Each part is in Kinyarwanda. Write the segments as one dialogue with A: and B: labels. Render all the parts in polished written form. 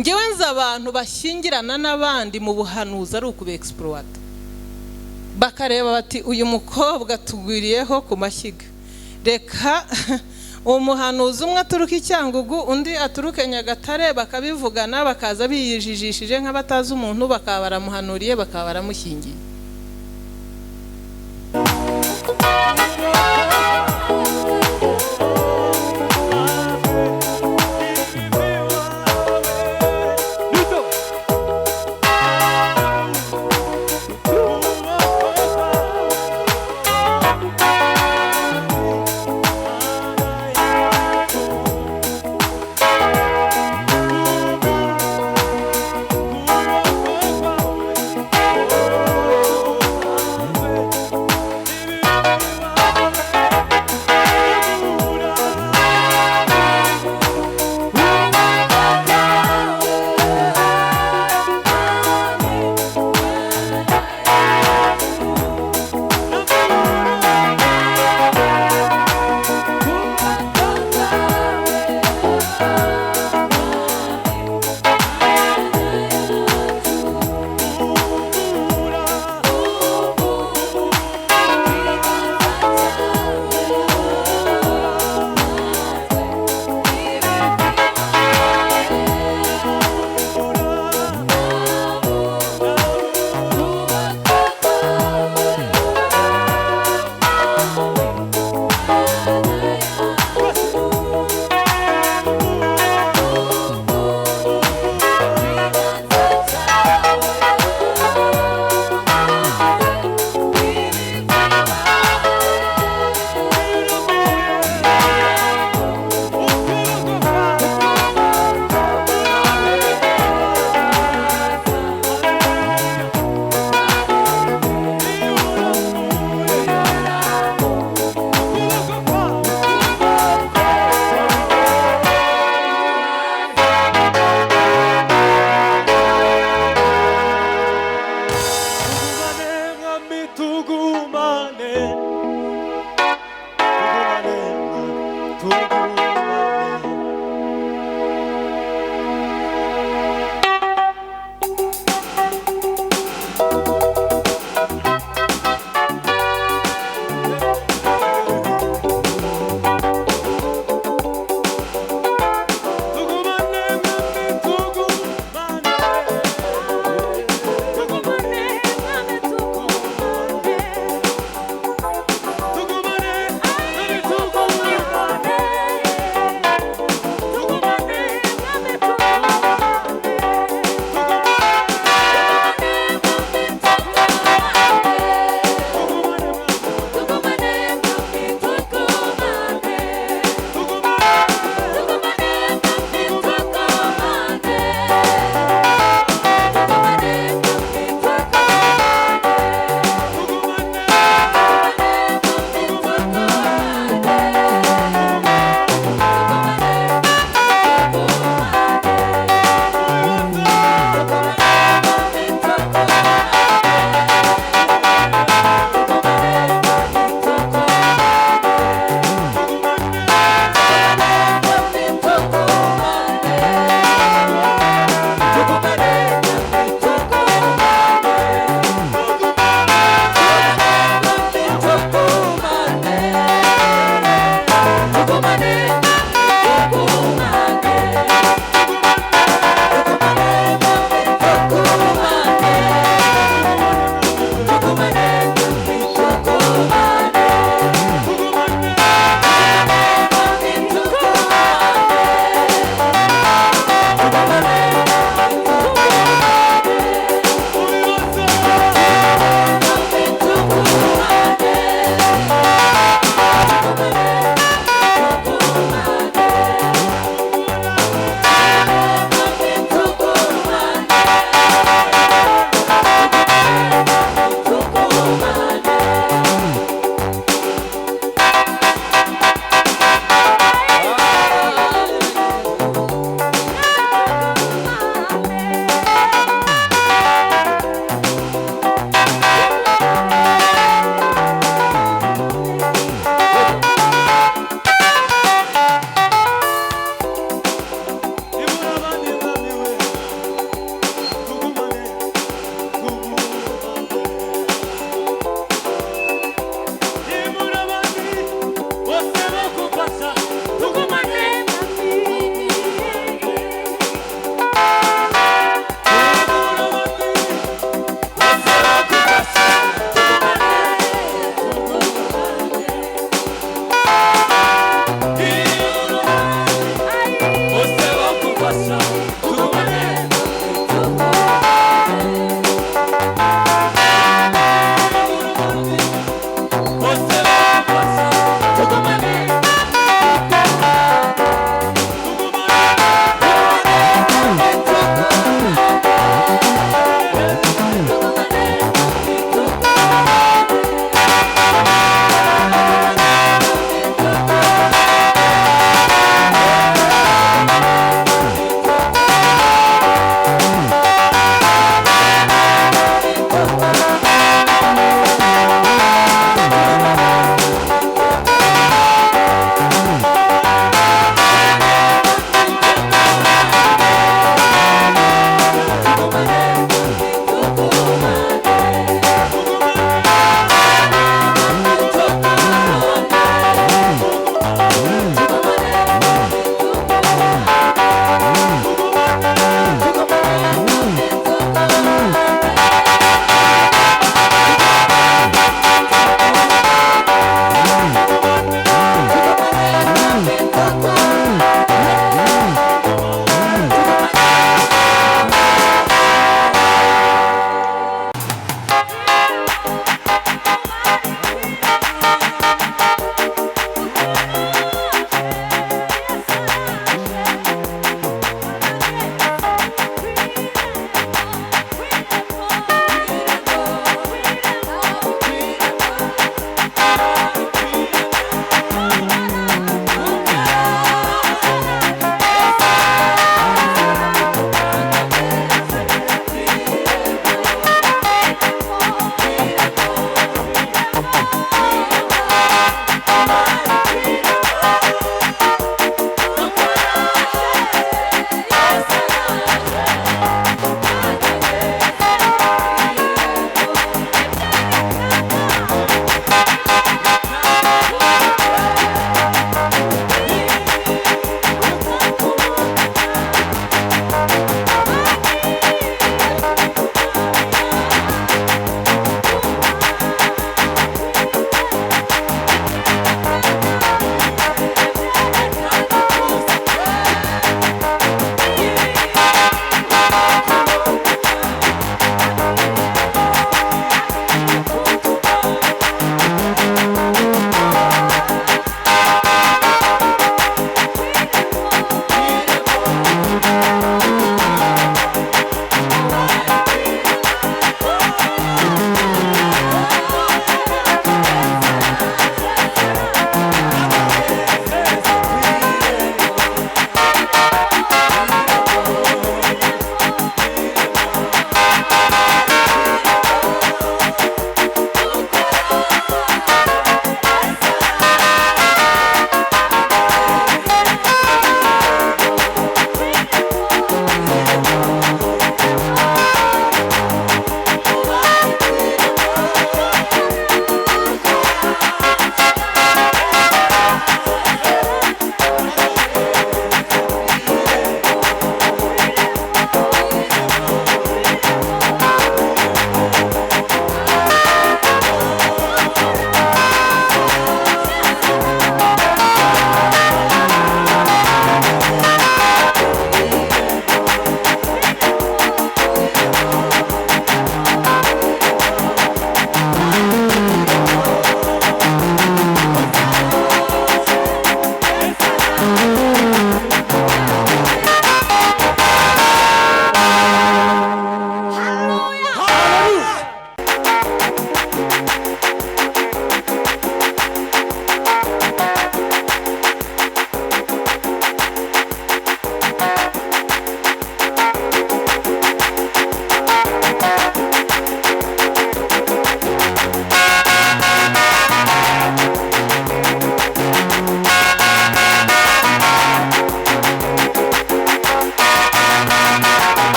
A: ngewe nzi abantu bashyingirana n'abandi mu buhanuzi ari ukube exploit, bakareba bati uyu mukobwa tugwiriyeho ku mashyiga, reka umuhanuzi umwe aturuka Icyangugu undi aturuka Nyagatare, bakabivugana bakaza biyijijishije nk'abatazi umuntu, bakaba baramuhanuriye bakaba baramushyingiye.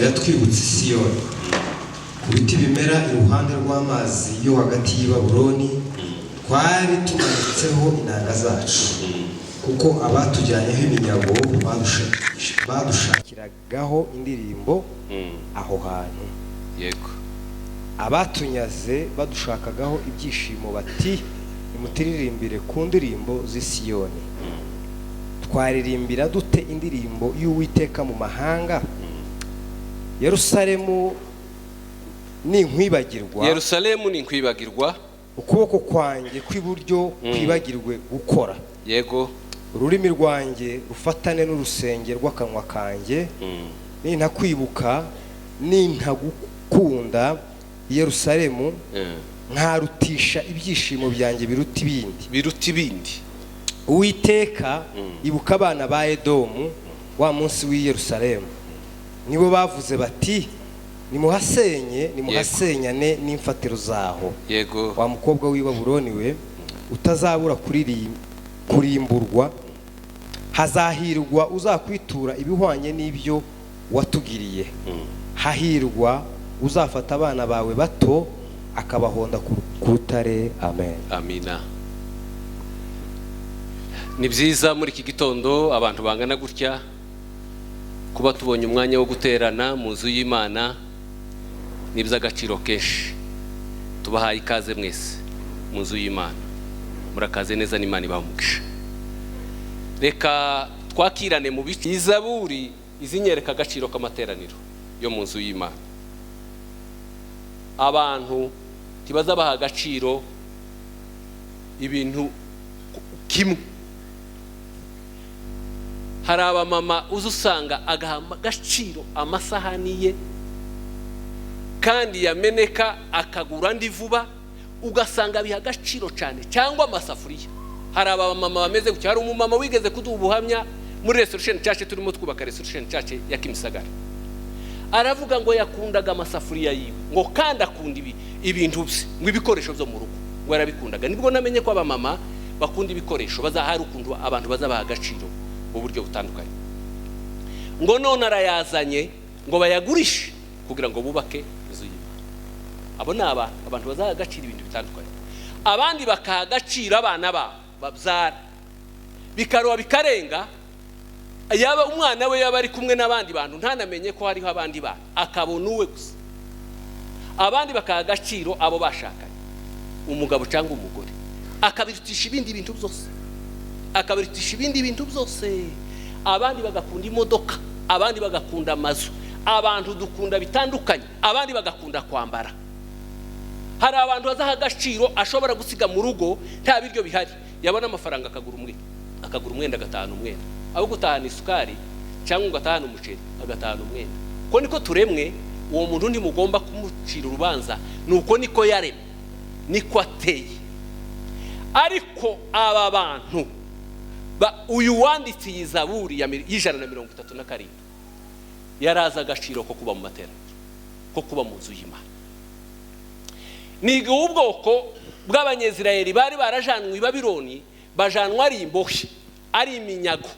B: riratwibutsa Siyoni ku biti bimera iruhande rw'amazi yo hagati y'i Babuloni twari tumanitseho inanga zacu kuko abatujyanyeho iminyago badushakiragaho indirimbo aho hantu.
C: Yego.
B: Abatunyaze badushakagaho ibyishimo bati nimutiririmbire ku ndirimbo z'i Siyoni. Twaririmbira dute indirimbo y'Uwiteka mu mahanga? Yerusalemu ni nkwibagirwa, ukuboko kwanjye kw'iburyo kwibagirwe gukora.
C: Yego.
B: Ururimi rwanjye rufatane n'urusenge rw'akanwa kanjye, nintakwibuka nintagukunda Yerusalemu, nkarutisha ibyishimo byanjye biruta ibindi. Uwiteka ibuka abana ba Edomu wa munsi w'i Yerusalemu, nibo bavuze bati nimuhasenyane n'imfatiro zaho.
C: Yego.
B: Wa mukobwa w'i Babuloni we, utazabura kurimburwa, hazahirwa uzakwitura ibihwanye n'ibyo watugiriye. Hahirwa uzafata abana bawe bato akabahonda ku rutare. Amen.
C: Amina. Ni byiza muri iki gitondo abantu bangana gutya kuba tubonye umwanya wo guterana mu nzu y'Imana. Ni by'agaciro kenshi. Tubahaye ikaze mwese mu nzu y'Imana. Murakaze neza, n'Imana ibamugisha. Reka twakirane mu bice. Izaburi izinyereka agaciro k'amateraniro yo mu nzu y'Imana. Abantu tibaza baha agaciro ibintu kimwe. Hari abamama uzusanga agaha agaciro amasahani ye kandi yameneka akagura andi vuba, ugasanga biha agaciro cyane, cyangwa amasafuriya. Hari abamama bameze gutya. Hari umumama wigeze kuduha ubuhamya muri Restoration Church, turimo twubaka Restoration Church ya Kimisagara. Aravuga ngo yakundaga amasafuriya yiwe, ngo kandi akunda ibintu bye, ngo ibikoresho byo mu rugo ngo yarabikundaga. Nibwo namenye ko abamama bakunda ibikoresho, bazahari ukuntu abantu bazabaha agaciro mu buryo butandukanye. Ngo none arayazanye ngo bayagurishe kugira ngo bubake inzu y'Imana. Abo ni abantu bazaha agaciro ibintu bitandukanye. Abandi bakaha agaciro abana babo babyara, bikaroba bikarenga, yaba umwana we yaba ari kumwe n'abandi bantu ntanamenye ko hariho abandi bantu, akabona uwe gusa. Abandi bakaha agaciro abo bashakanye, umugabo cyangwa umugore, akabirutisha ibindi bintu byose. Abandi bagakunda imodoka, abandi bagakunda amazu. Abantu dukunda bitandukanye. Abandi bagakunda kwambara. Hari abantu bazaha agaciro ashobora gusiga mu rugo nta biryo bihari, yabona amafaranga akagura umwenda agatahana umwenda, aho gutahana isukari cyangwa ugatahana umuceri agatahana umwenda. Ko niko turemwe. Uwo muntu ntimugomba kumucira urubanza, nuko niko yaremwe, niko ateye. Ariko aba bantu uyu wanditse iyi Zaburi y'137 yaraza agaciro ko kuba mu materaniro, ko kuba mu nzu y'Imana. Ni ubwoko bw'Abanyezirayeli bari barajanwe i Babuloni, bajanwa ari imbohe, ari iminyago,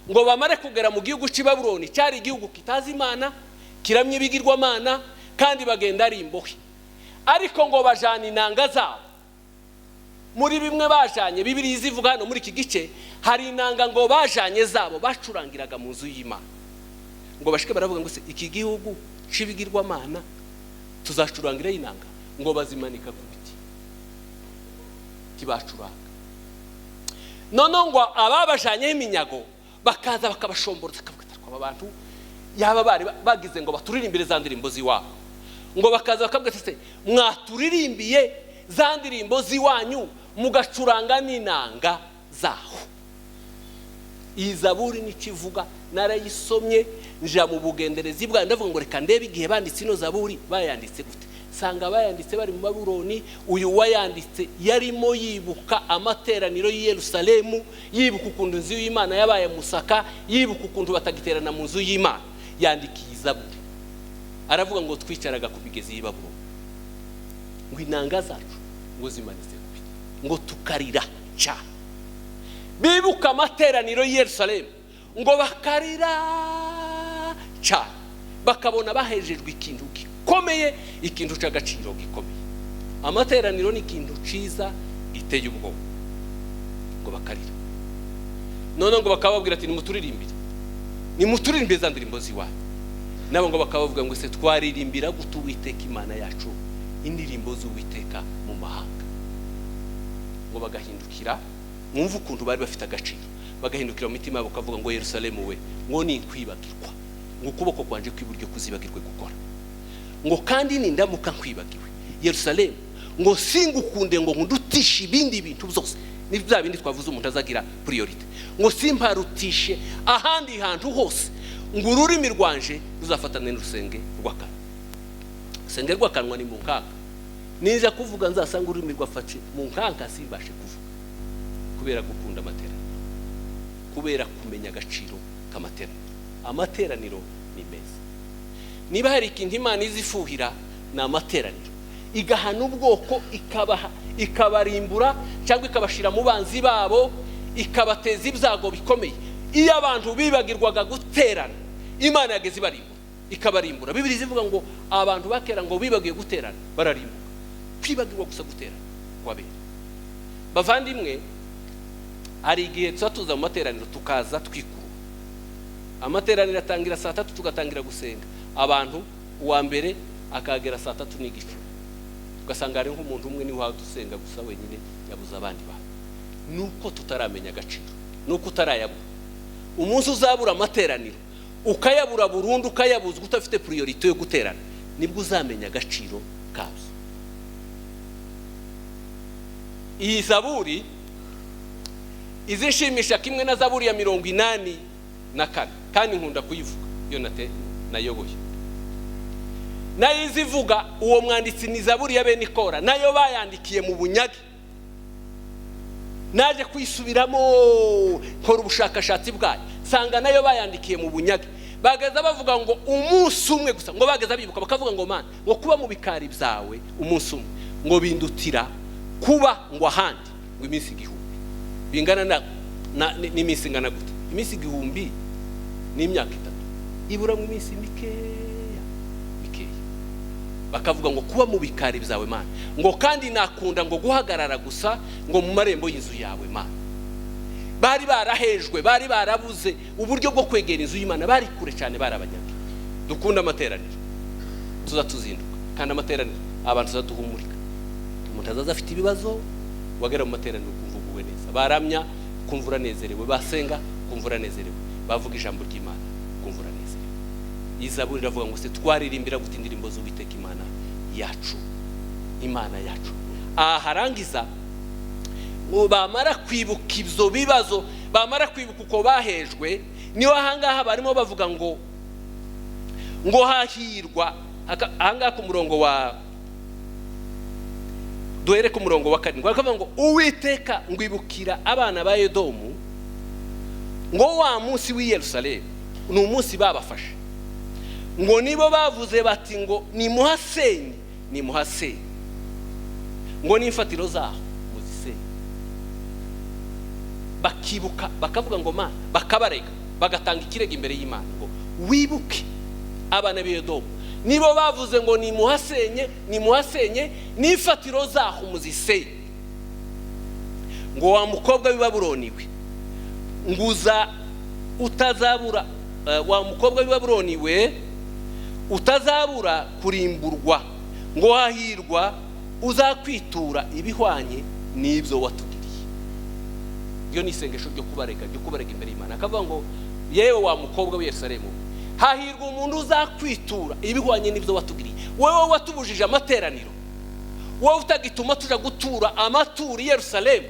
C: ngo bamare kugera mu gihugu cy'i Babuloni. Cyari igihugu kitazi Imana, kiramye ibigirwamana, kandi bagenda ari imbohe. Ariko ngo bajana inanga zabo. Muri bimwe bajanye, Bibiliya izivuga hano muri iki gice, hari inanga ngo bajanye zabo bacurangiraga mu nzu y'Imana. Ngo bashike baravuga ngo se iki gihugu cy'ibigirwamana tuzacurangira inanga, ngo bazimanika ku biti kibacuranga. None ngo ababajanye iminyago bakaza bakabashomborza, akavuga ati aba bantu yaba bari bagize ngo baturirimbire za ndirimbo ziwabo. Ngo bakaza bakavuga ati se mwaturirimbiye za ndirimbo ziwanyu mugacuranga n'inanga zaho. Iyi Zaburi n'ikivuga narayisomye nja mu bugenderezi bwa, ndavuga ngo reka ndebe igihe banditse ino Zaburi bayanditse gute. Sanga bayanditse bari mu Babuloni. Uyu wayanditse yarimo yibuka amateraniro y'i Yerusalemu, yibuka ukuntu inzu y'Imana yabaye musaka, yibuka ukuntu batagiterana mu nzu y'Imana. Yandikiye Zaburi aravuga ngo twicaraga ku bigezi y'i Babuloni, ngo inanga zacu ngo zimanitse ku biti, ngo tukarira cyane. Bibuka amateraniro y'i Yerusalemu ngo bakarira cyane, bakabona bahejejwe ikintu gikomeye, ikintu cy'agaciro gikomeye. Amateraniro ni ikintu ciza giteye ubwoba, ngo bakarira. None ngo bakababwira ati nimuturirimbire za ndirimbo ziwanyu. Nabo ngo bakabavuga ngo se twaririmbira gute Uwiteka Imana yacu indirimbo z'Uwiteka mu mahanga. Ngo bagahindukira, mwumva ukuntu bari bafite agaciro, bagahindukira mu mitima yabo bakavuga ngo Yerusalemu we, ngo ni nkwibagirwa, ngo ukuboko kwanje kw'iburyo kuzibagirwe gukora, ngo kandi nindamuka nkwibagiwe Yerusalemu, ngo singukunde ngo ndutishe ibindi bintu byose. Ni bya bindi twavuze umuntu azagira priority, ngo simparutishe ahandi hantu hose, ngo ururimi rwanje ruzafatane n'urusenge rw'akanwa. Urusenge rw'akanwa ni mu nkanga, niza kuvuga nzasanga ururimi rwafashe mu nkanga simbashe kuvuga, kubera gukunda amateraniro, kubera kumenya agaciro k'amateraniro. Amateraniro ni meza. Niba hari ikintu Imana izifuhira ni amateraniro, igahana ubwoko ikabarimbura cyangwa ikabashira mu banzi babo, ikabateza ibyago bikomeye. Iyo abantu bibagirwaga guterana, Imana yageze ikabarimbura. Bibiri zivuga ngo abantu bakera ngo bibagiye guterana bararimbuka. Kwibagirwa gusa guterana kwabera. Bavandimwe, hari igihe tuza mu materaniro tukaza twikuru. Amateraniro atangira saa 3 tugatangira gusenga. Abantu uwa mbere akagera saa 3:30. Ugasanga ari nk'umuntu umwe ni wawe dusenga gusa wenyine yabuza abandi bantu. Nuko tutaramenya agaciro, nuko utarayabura. Umunsi uzabura amateraniro ukayabura burundu, ukayabuzwa utafite priority yo guterana, nibwo uzamenya agaciro kazo. Iyi zaburi izishimisha kimwe na zaburi ya 84 kandi nkunda kuyivuga iyo nayoboye. Nayo izivuga uwo mwanditsi ni zaburi ya bene Kora, nayo bayandikiye mu bunyage. Naje kwisubiramo nkora ubushakashatsi bwayo, sanga nayo bayandikiye mu bunyage. Bageza bavuga ngo umunsi umwe gusa, ngo bageza bibuka bakavuga ngo Mana, ngo kuba mu bikari byawe umunsi umwe, ngo bindutira kuba ngo ahandi ngo iminsi 1000. Bingana n'iminsi ingana gute? Iminsi 1000 ni imyaka 3, ibura mu iminsi mikeya. Bakavuga ngo kuba mu bikari byawe Mana, ngo kandi nakunda ngo guhagarara gusa ngo mu marembo y'inzu yawe Mana. Bari barahejwe, bari barabuze uburyo bwo kwegera inzu y'Imana, bari kure cyane, barabanyanga. Dukunda amateraniro, tuzatuzinduka kandi amateraniro abantu tuzaduhumurika. Umuntu azaza afite ibibazo, wagera mu materaniro kumva uguwe neza, baramya kumvura nezerewe, basenga kumvura nezerewe, bavuga ijambo ry'Imana kumvura nezerewe. Izaburi iravuga ngo se twaririmbira gute indirimbo z'Uwiteka Imana yacu, Imana yacu. Harangiza ngo bamara kwibuka ibyo bibazo, bamara kwibuka uko bahejwe, niyo ahangaha barimo bavuga ngo hahirwa. Ahangaha ku murongo wa duhere ku murongo wa 7 bakavuga ngo Uwiteka ngwibukira abana ba Edomu, ngo wa munsi w'i Yerusalemu ni umunsi babafashe, ngo nibo bavuze bati ngo nimuhasenye, ngo n'imfatiro zaho muzisenye. Bakibuka bakavuga ngo Mana, bakabarega, bagatanga ikirego imbere y'Imana ngo wibuke abana b'Edomu, nibo bavuze ngo nimuhasenye n'imfatiro zaho muzisenye. Ngo wa mukobwa w'i Babuloni we, nguza utazabura, wa mukobwa w'i Babuloni we utazabura kurimburwa, ngo hahirwa uzakwitura ibihwanye n'ibyo watugiriye. Iyo ni isengesho ryo kubarega imbere y'Imana. Akavuga ngo yewe wa mukobwa w'i Yerusalemu, hahirwa umuntu uzakwitura ibihwanye n'ibyo watugiriye. Wowe watubujije amateraniro, wowe utagituma tuja gutura amaturi i Yerusalemu.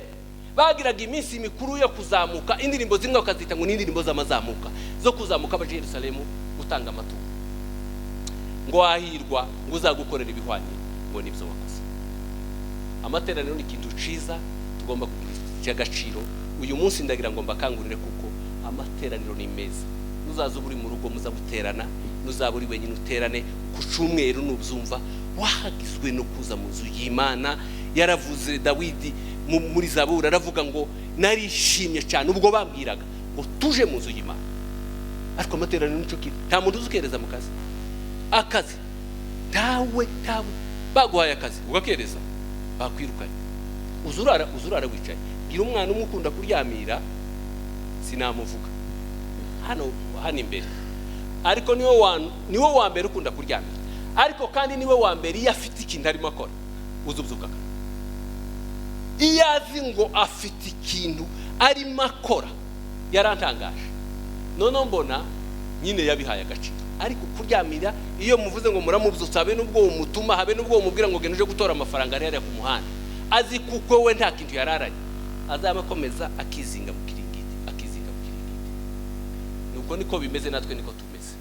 C: Bagiraga iminsi mikuru yo kuzamuka, indirimbo zimwe bakazita ngo n'indirimbo z'amazamuka zo kuzamuka abaje i Yerusalemu gutanga amaturo. Ngo hahirwa ngo uzagukorera ibihwanye ngo nibyo wakoze. Amateraniro ni ikintu ciza tugomba kugira agaciro. Uyu munsi ndagira ngo mbakangurire kuko amateraniro ni meza. Nuzaza uri mu rugo muzabuterana, nuzaba uri wenyine uterane ku cyumweru nubyumva wahagizwe no kuza mu nzu y'Imana. Yaravuze Dawidi muri Zaburi aravuga ngo narishimye cyane ubwo bambwiraga ngo tuje mu nzu y'Imana. Ariko amateraniro nico kiri, nta muntu uzukereza mu kazi. akazi tawe baguhaye akazi ugakereza bakwirukanye uzurara wicaye. Gira umwana umwe ukunda kuryamira sinamuvuga hano imbere, ariko niwe wa mbere ukunda kuryamira, ariko kandi niwe wa mbere iyo afite ikintu arimo akora uzubyuka. Iyo azi ngo afite ikintu arimo akora yarantangaje, none mbona nyine yabihaye agaciro. Ariko kuryamira iyo muvuze ngo muramubyutsa, habe n'ubwo umutuma, habe n'ubwo umubwira ngo genda uje gutora amafaranga ari hariya ku muhanda, azi kuko we nta kintu yararanye, azamakomeza akizinga mu kiringiti. Nuko niko bimeze, natwe niko tumeze.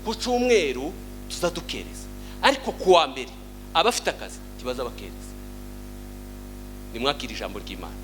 C: Ku cyumweru tuzadukereza, ariko kuwa mbere abafite akazi kibaza bakereza. Nimwakira ijambo ry'Imana.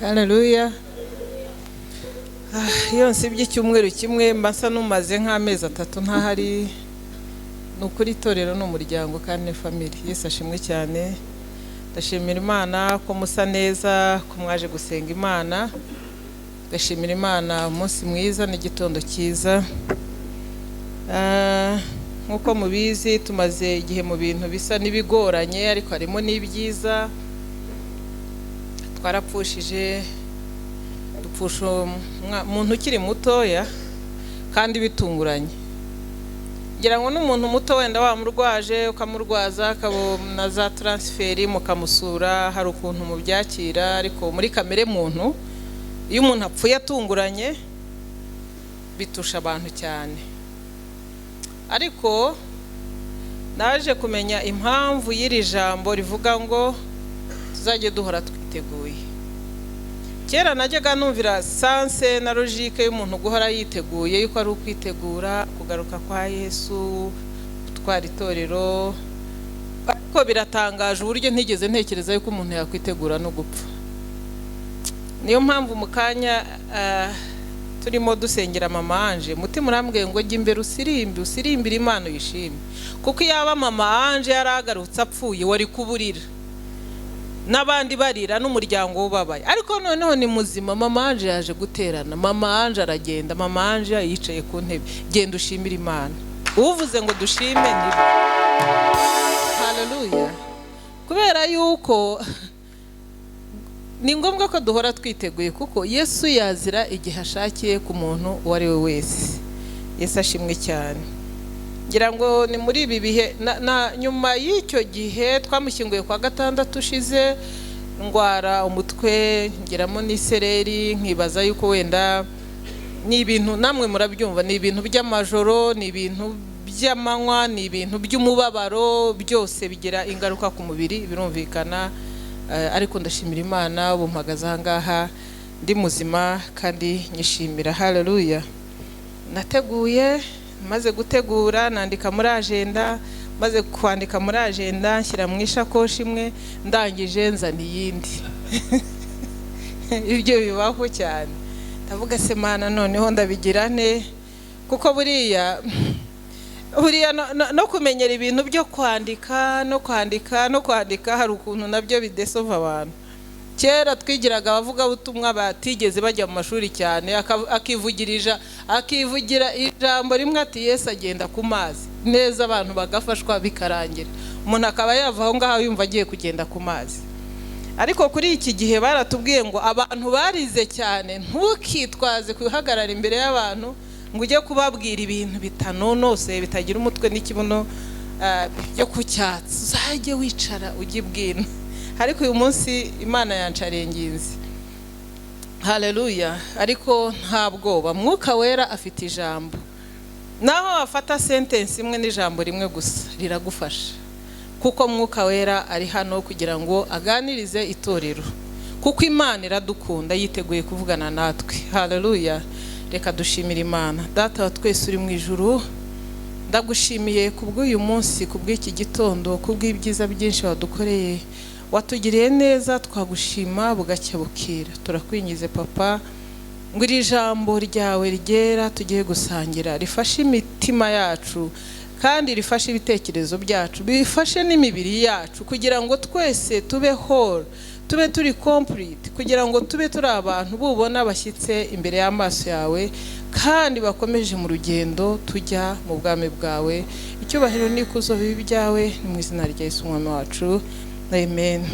A: Haleluya. Iyo nsibye icyumweru kimwe mbasa numaze nk'amezi 3 ntahari, nukuri itorero n'umuryango kandi family. Yesu ashimwe cyane. Ndashimira Imana ko musa neza, ko mwaje gusenga Imana. Ndashimira Imana umunsi mwiza n'igitondo cyiza. Nkuko mubizi tumaze igihe mu bintu bisa n'ibigoranye, ariko harimo n'ibyiza. Twarapfushije, dupfusha umuntu ukiri mutoya kandi bitunguranye. Ngira ngo n'umuntu muto wenda wamurwaje ukamurwaza akabona za transferi mukamusura, hari ukuntu mu byakira, ariko muri kamere muntu iyo umuntu apfuye atunguranye bitusha abantu cyane. Ariko naje kumenya impamvu y'iri jambo rivuga ngo tuzajye duhora twiteguye. Kera najyaga numvira sanse na logique y'umuntu guhora yiteguye, yuko ari ukwitegura kugaruka kwa Yesu, gutwara itorero. Ariko biratangaje uburyo ntigeze ntekereza yuko umuntu yakwitegura no gupfa. Niyo mpamvu mukanya turimo dusengera mama Anje, mutima urambwiye ngo jya imbere usirimbire Imana yishimye. Kuko yaba mama Anje yaragarutse apfuye wari kuburira, n'abandi barira n'umuryango ubabaye. Ariko noneho ni muzima, mama Anje yaje guterana, mama Anje aragenda, mama Anje yicaye ku ntebe. Genda ushimira Imana. Uvuze ngo dushime ni haleluya. Kubera yuko ni ngombwa ko duhora twiteguye, kuko Yesu yazira igihe ashakiye ku muntu uwo ari we wese. Yesu ashimwe cyane. Ngira ngo ni muri ibi bihe nyuma y'icyo gihe twamushyinguye kwa 6 ushize, ndwara umutwe, ngiramo n'isereri, nkibaza yuko wenda ni ibintu namwe murabyumva, ni ibintu by'amajoro, ni ibintu by'amanywa, ni ibintu by'umubabaro, byose bigira ingaruka ku mubiri birumvikana. Ariko ndashimira Imana ubu mpagaze aha ngaha ndi muzima kandi nyishimira. Haleluya. Nateguye, maze gutegura nandika muri agenda, maze kwandika muri agenda nshyira mu ishakoshi imwe, ndangije nzana iyindi. Ibyo bibaho cyane. Ndavuga se Mana noneho ndabigirane, kuko buriya no kumenyera ibintu byo kwandika no kwandika hari ukuntu nabyo bidesova abantu. Kera twigiraga abavugabutumwa batigeze bajya mu mashuri cyane, akivugira ijambo rimwe ati Yesu agenda ku mazi neza, abantu bagafashwa bikarangira, umuntu akaba yava aho ngaho yumva agiye kugenda ku mazi. ariko kuri iki gihe baratubwiye ngo abantu barize cyane ntukitwaze kwihagarara imbere y'abantu ngo ujye kubabwira ibintu bitanonoseye bitagira umutwe n'ikibuno byo kucyatsi, uzajye wicara ugibwira. Ariko uyu munsi Imana yancarenginze, haleluya. Ariko nta bwoba, Mwuka Wera afite ijambo, naho wafata sentence imwe n'ijambo rimwe gusa riragufasha, kuko Mwuka Wera ari hano kugira ngo aganirize itorero, kuko Imana iradukunda, yiteguye kuvugana natwe. Haleluya. Reka dushimire Imana. Data wa twese uri mu ijuru, ndagushimiye kubw'uyu munsi, kubw'iki gitondo, kubw'ibyiza byinshi wadukoreye, watugiriye neza, twagushima bugacya bukira. Turakwingize Papa ngo iri jambo ryawe ryera tugiye gusangira rifashe imitima yacu, kandi rifashe ibitekerezo byacu, bifashe n'imibiri yacu, kugira ngo twese tube whole, tube turi complete, kugira ngo tube turi abantu bubona bashyitse imbere y'amaso yawe, kandi bakomeje mu rugendo tujya mu bwami bwawe. Icyubahiro n'ikuzo bibi byawe, ni mu izina rya Yesu Umwami wacu, amen.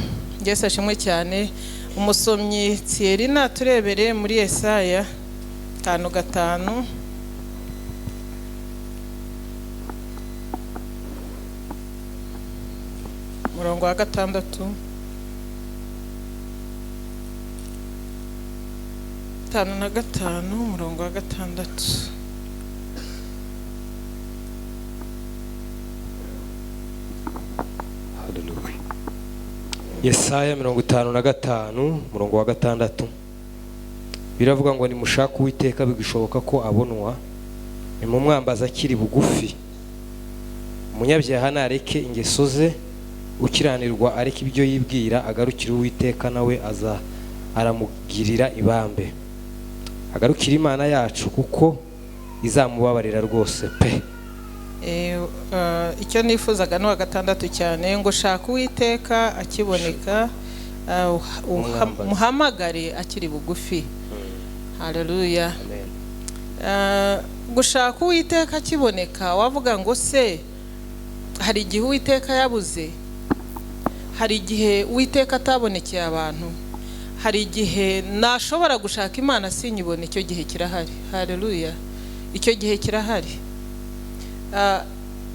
A: Yesu ashimwe cyane. Umusomyi Thierry naturebere muri Yesaya 5:5. Murongo wa 6. 5:5 murongo wa 6.
B: Haleluya. Yesaya 55 murongo wa 6. Biravuga ngo nimushaka Uwiteka bigishoboka ko abonwa, nimumwambaza akiri bugufi. Umunyabyaha nareke ingeso ze, ukiranirwa ariko ibyo yibwira, agarukira Uwiteka nawe aramugirira ibambe. Agarukira Imana yacu kuko izamubabarira rwose pe.
A: Icyo nifuzaga no 6 cyane, ngo shaka Uwiteka akiboneka, muhamagare akiri bugufi. Haleluya. Gushaka Uwiteka akiboneka, wavuga ngo se hari igihe Uwiteka yabuze, hari igihe Uwiteka atabonekeye abantu, hari igihe nashobora gushaka Imana sinyibone, icyo gihe kirahari. Haleluya. Icyo gihe kirahari.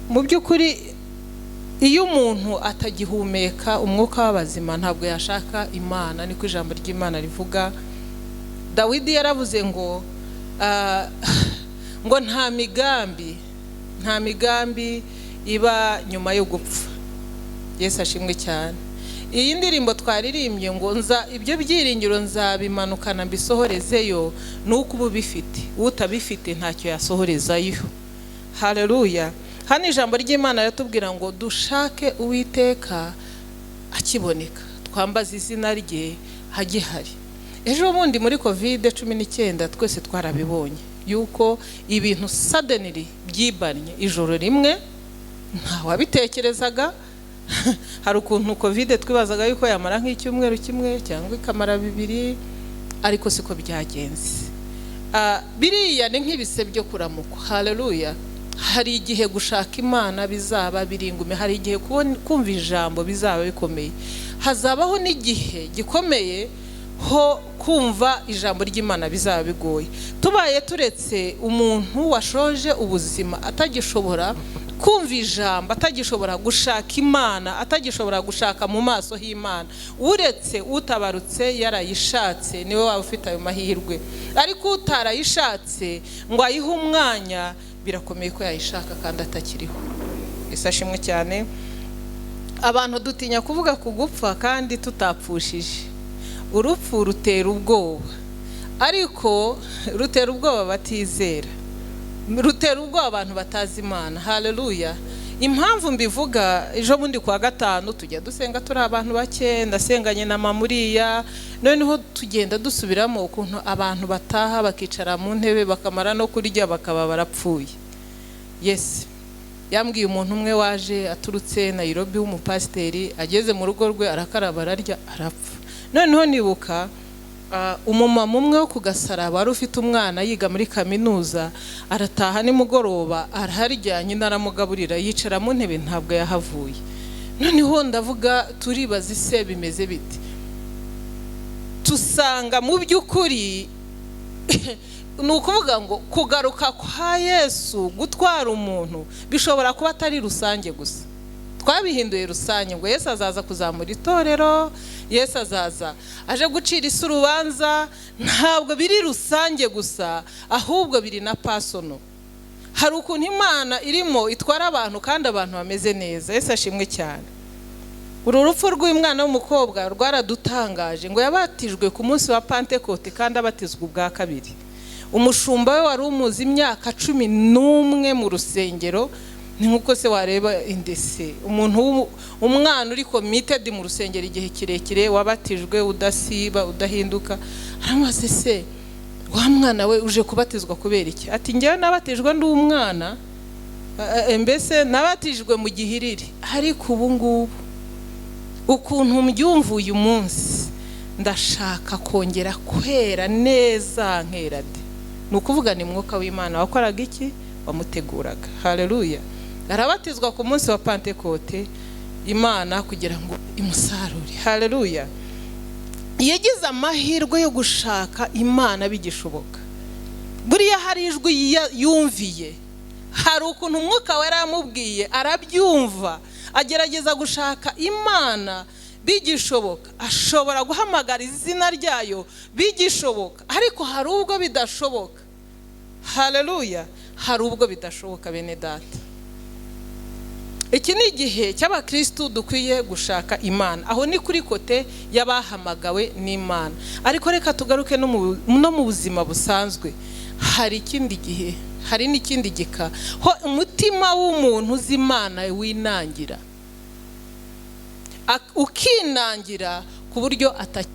A: Mu by'ukuri iyo umuntu atagihumeka umwuka w'abazima ntabwo yashaka Imana, niko ijambo ry'Imana rivuga. Dawidi yaravuze ngo nta migambi iba nyuma yo gupfa. Yesu ashimwe cyane. Iyi ndirimbo twaririmbye ngo ibyo byiringiro nzabimanukana mbisohorezeyo, nuko ubu bifite, utabifite ntacyo yasohorezayo. Haleluya. Hano ijambo ry'Imana yatubwira ngo dushake Uwiteka akiboneka, twambaza izina rye hagihari. Ejo bundi muri COVID-19 twese twarabibonye yuko ibintu suddenly byibanye ijoro rimwe, nta wabitekerezaga. Hari ukuntu COVID twibazaga yuko yamara nk'icyumweru kimwe cyangwa ikamara 2, ariko siko byagenze. Biriya ni nk'ibise byo kuramukwa. Haleluya. Hari igihe gushaka Imana bizaba biringume, hari igihe kumva ijambo bizaba bikomeye, hazabaho n'igihe gikomeye ho kumva ijambo ry'Imana bizaba bigoye. Tubaye turetse umuntu washoje ubuzima atagishobora kumva ijambo, atagishobora gushaka Imana, atagishobora gushaka mu maso h'Imana, uretse utabarutse yarayishatse niwe waba ufite ayo mahirwe. Ariko utarayishatse ngo ayihe umwanya, birakomeye ko yayishaka kandi atakiriho. Yesu ashimwe cyane. Abantu dutinya kuvuga ku gupfa kandi tutapfushije. Urupfu rutera ubwoba, ariko rutera ubwoba batizera, rutera ubwoba abantu batazi Imana. Haleluya. Impamvu mbivuga, ejo bundi kwa 5 tujya dusenga turi abantu bake, ndasenganye na mamuriya, noneho tugenda dusubiramo ukuntu abantu bataha bakicara mu ntebe bakamara no kurya bakaba barapfuye. Yes. Yambwiye umuntu umwe waje aturutse Nairobi w'umupasiteri, ageze mu rugo rwe arakaraba ararya arapfa. Noneho nibuka umumama umwe wo ku Gasaraba wari ufite umwana yiga muri kaminuza, arataha nimugoroba araharyanye naramugaburira, yicara mu ntebe ntabwo yahavuye. Noneho ndavuga turibaza ise bimeze biti. tusanga mu by'ukuri ni ukuvuga ngo kugaruka kwa Yesu gutwara umuntu bishobora kuba atari rusange gusa. Twabihinduye rusange ngo Yesu azaza kuzamura itorero, Yesu azaza aje gucira isi urubanza. Ntabwo biri rusange gusa, ahubwo biri na personal. Hari ukuntu Imana irimo itwara abantu kandi abantu bameze neza. Yesu ashimwe cyane. Uru rupfu rw'umwana w'umukobwa rwaradutangaje ngo yabatijwe ku munsi wa Pentecote kandi abatizwa ubwa kabiri. Umushumba we wari umuzi imyaka 11 mu rusengero. Ni nkuko se wareba indese umuntu umwana uri committed mu rusengero igihe kirekire, wabatijwe udasiba udahinduka. Aramaze se wa mwana we uje kubatizwa kubera iki? Ati ngewe nabatijwe ndi umwana, mbese nabatijwe mu gihiriri, ariko ubu ngubu ukuntu mbyumva uyu munsi ndashaka kongera kwera neza nkerade. Nukuvuga ni mwuka w'Imana wakoraga iki? Wamuteguraga. Haleluya. Arabatizwa ku munsi wa Pentecote Imana kugira ngo imusarure. Haleluya. Yagize amahirwe yo gushaka Imana bigishoboka. Buriya hari ijwi yumviye, hari ukuntu umwuka wera yamubwiye arabyumva, agerageza gushaka Imana bigishoboka. Ashobora guhamagara izina ryayo bigishoboka, ariko hari ubwo bidashoboka. Haleluya. Hari ubwo bidashoboka bene data. Iki ni igihe cy'abakristo dukwiye gushaka Imana. Aho ni kuri kote y'abahamagawe n'Imana. Ariko reka tugaruke no mu buzima busanzwe. Hari ikindi gihe, hari n'ikindi gika ho umutima w'umuntu uzi Imana winangira, ukinangira ku buryo atakiba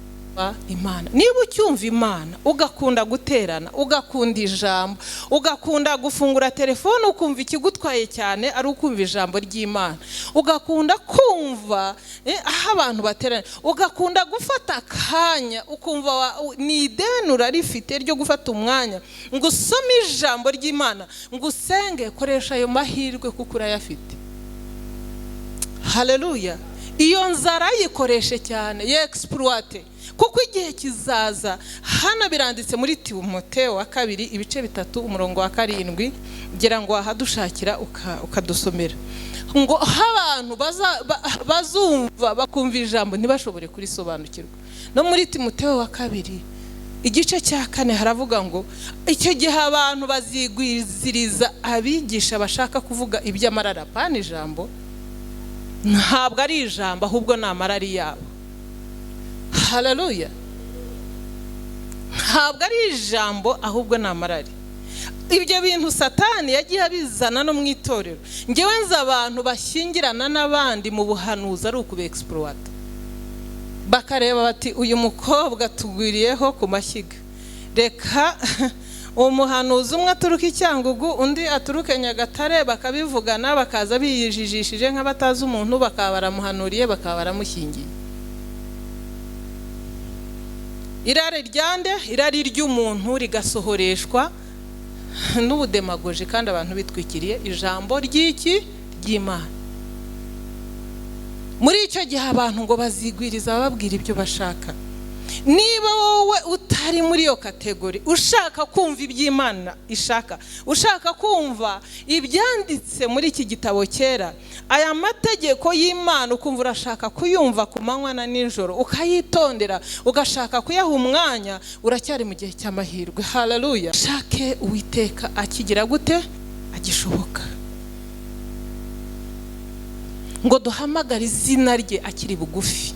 A: Imana. Niba ucyumva Imana ugakunda guterana, ugakunda ijambo, ugakunda gufungura telefone ukumva ikigutwaye cyane ari ukumva ijambo ry'Imana, ugakunda kumva aho abantu baterana, ugakunda gufata akanya ukumva ni idenura rifite ryo gufata umwanya ngo usome ijambo ry'Imana, ngo usenge, koresha ayo mahirwe kuko urayafite. Haleluya. Iyo nzara yikoreshe cyane, ye-exploite, kuko igihe kizaza. Hano biranditse muri Timoteyo wa 2:3 ngira ngo ahadushakira ukadusomera ngo abantu bazumva bakumva ijambo ntibashobore kurisobanukirwa. No muri Timoteyo wa 2:4 haravuga ngo icyo gihe abantu bazigwiziriza abigisha bashaka kuvuga iby'amarara. Pana ijambo ntabwo ari ijambo, ahubwo ni amarari yabo. Haleluya. Ntabwo ari ijambo, ahubwo ni amarari. Ibyo bintu Satani yagiye abizana no mu itorero. Ngewe nzi abantu bashyingirana n'abandi mu buhanuzi ari ukubexploita. Bakareba bati uyu mukobwa tugwiriyeho ku mashyiga, reka umuhanuzi umwe aturuka Icyangugu undi aturuka Nyagatare, bakabivugana bakaza biyijijishije nk'abatazi umuntu, bakaba baramuhanuriye, bakaba baramushyingiye. Irari ryande, irari ry'umuntu rigasohoreshwa n'ubudemagoje kandi abantu bitwikiriye ijambo ry'Imana. Muri icyo gihe abantu ngo bazigwiriza bababwira ibyo bashaka. Niba wowe utari muri iyo kategori, ushaka kumva iby'Imana ishaka, ushaka kumva ibyanditse muri iki gitabo cyera, aya mategeko y'Imana ukumva urashaka kuyumva ku manywa na nijoro, ukayitondera, ugashaka kuyaha umwanya, uracyari mu gihe cy'amahirwe. Haleluya. Shake Uwiteka akigira gute? Agishoboka. Ngo duhamagare izina rye akiri bugufi.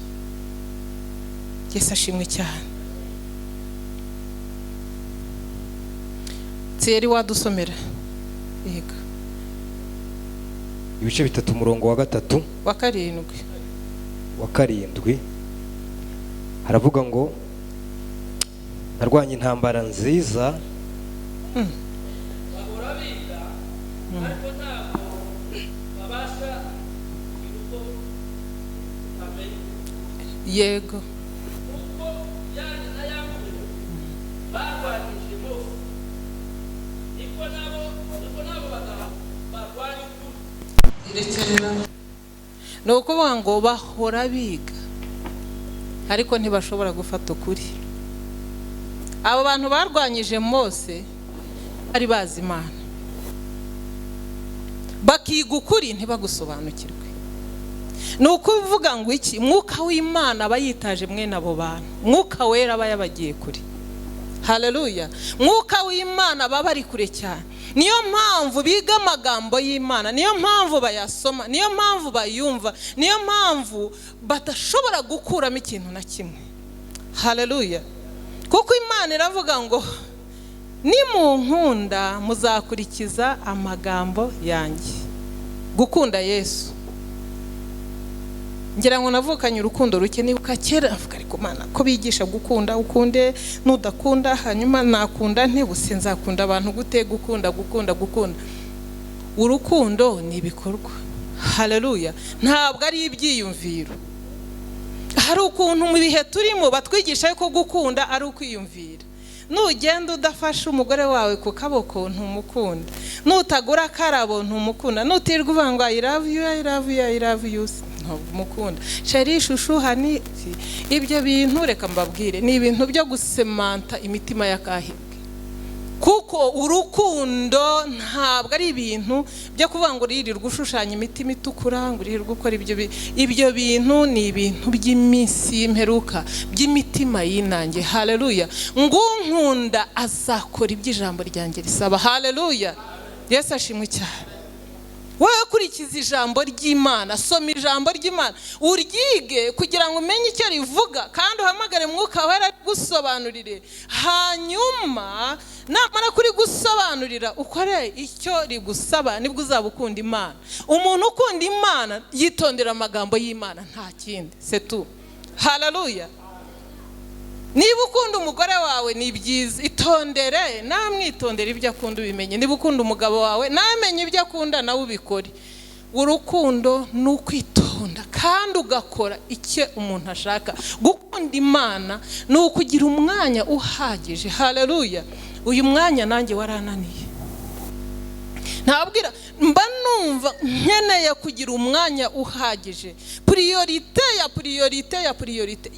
A: Yesu ashimwe cyane. Tseri wadusomera. Yego.
B: Ibice 3 umurongo wa 3
A: wa 7
B: wa 7 haravuga ngo narwanye intambara nziza.
A: Yego. ni ukuvuga ngo bahora biga ariko ntibashobora gufata ukuri. abo bantu barwanyije Mose ari bazi Imana, bakiga ukuri ntibagusobanukirwe. Ni ukuvuga ngo iki? Mwuka w'Imana aba yitaje mwene abo bantu, mwuka wera aba yabagiye kure. Haleluya. Mwuka w'Imana baba ari kure cyane. Niyo mpamvu biga amagambo y'Imana, niyo mpamvu bayasoma, niyo mpamvu bayumva, niyo mpamvu badashobora gukuramo ikintu na kimwe. Haleluya. Kuko Imana iravuga ngo nimunkunda muzakurikiza amagambo yanjye. Gukunda Yesu. Ngira ngo navukanye urukundo ruke, nibuka kera avuga ariko Mana ko bigisha gukunda, ukunde, nudakunda hanyuma nakunda nte, buse nzakunda abantu gute? Gukunda. Urukundo ni ibikorwa. Haleluya. Ntabwo ari ibyiyumviro. Hari ukuntu mu bihe turimo batwigisha ko gukunda ari ukwiyumvira. Nugenda udafasha umugore wawe ku kaboko ntumukunda, nutagura karabo ntumukunda, nutirwa uvanga I love you ntumukunda, sheri shushuha ni ibyo bintu. Reka mbabwire, ni ibintu byo gusemanta imitima y'akahibwe. Kuko urukundo ntabwo ari ibintu byo kuvuga ngo uririrwa ushushanya imitima itukura, ngo uririrwa ukora ibyo bintu. Ni ibintu by'iminsi y'imperuka, by'imitima y'inange. Haleluya. Ngunkunda azakora iby'ijambo ryanjye risaba. Haleluya. Yesu ashimwe cyane. Wowe kurikiza ijambo ry'Imana, soma ijambo ry'Imana, uryige kugira ngo umenye icyo rivuga, kandi uhamagare mwuka wera gusobanurire. Hanyuma namara kuri gusobanurira ukore icyo rigusaba, nibwo uzabukunda Imana. Umuntu ukunda Imana yitondera amagambo y'Imana, nta kindi. C'est tout. Haleluya. Niba ukunda umugore wawe ni byiza, itondere, namwitondere ibyo akunda ubimenye. Niba ukunda umugabo wawe namenye ibyo akunda nawe ubikore. Urukundo ni ukwitonda kandi ugakora icyo umuntu ashaka. Gukunda Imana ni ukugira umwanya uhagije. Haleluya. Uyu mwanya nanjye warananiye. Ntabwira mba numva nkeneye kugira umwanya uhagije. Priorite